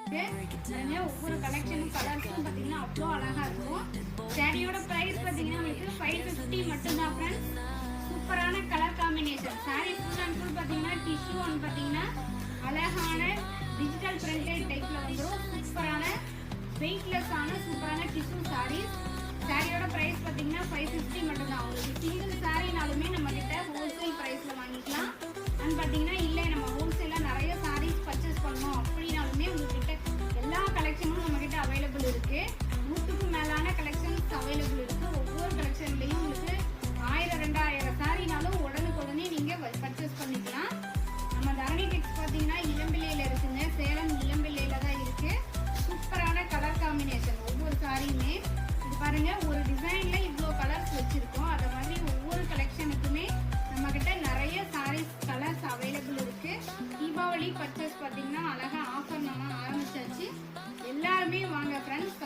ஒவ்வொரு கலெக்ஷனும் கலர்ஸும் பார்த்தீங்கன்னா அவ்வளோ அழகாக இருக்கும். சாரியோட ப்ரைஸ் பார்த்தீங்கன்னா உங்களுக்கு 550 மட்டும்தான் ஃப்ரெண்ட்ஸ். சூப்பரான colour combination. Sorry full and full பார்த்தீங்கன்னா டிஷ்யூ ஒன்று பார்த்தீங்கன்னா அழகான டிஜிட்டல் பிரிண்டட் டைப்பில் வந்துடும். சூப்பரான வெயிட்லெஸ்ஸான சூப்பரான டிஷ்யூ சாரீஸ். சாரியோட ப்ரைஸ் பார்த்தீங்கன்னா 550 மட்டும்தான். உங்களுக்கு சிங்கிள் சாரினாலுமே நம்மக்கிட்ட ஹோல்சேல் ப்ரைஸில் வாங்கிக்கலாம். அண்ட் பார்த்தீங்கன்னா இல்லை நம்ம ஹோல்சேலாக நிறைய சாரீஸ் பர்ச்சேஸ் பண்ணோம் அப்படின்னாலுமே உங்ககிட்ட எல்லா கலெக்ஷனும் நம்மக்கிட்ட அவைலபிள் இருக்குது. 100க்கும் மேலான கலெக்ஷன்ஸ் அவைலபிள் இருக்குது. ஒவ்வொரு கலெக்ஷன்லேயும் உங்களுக்கு 1000-2000 சாரினாலும் உடனுக்குடனே நீங்கள் பர்ச்சேஸ் பண்ணிக்கலாம். நம்ம தரணி டெக்ஸ் பார்த்தீங்கன்னா இளம்பிள்ளையில் இருக்குங்க. சேலம் இளம்பிள்ளையில் தான் இருக்குது. சூப்பரான கலர் காம்பினேஷன் ஒவ்வொரு சாரியுமே. இது பாருங்கள், ஒரு டிசைனில் இவ்வளோ கலர்ஸ் வச்சுருக்கோம். அதை மாதிரி ஒவ்வொரு கலெக்ஷனுக்குமே நம்மக்கிட்ட நிறைய சாரீஸ் கலர்ஸ் அவைலபிள் இருக்குது. தீபாவளி பர்ச்சேஸ் பார்த்தீங்கன்னா அழகாக ஆஃபர் நம்ம ஆரம்பிச்சாச்சு. எல்லாருமே வாங்க ஃப்ரெண்ட்ஸ்.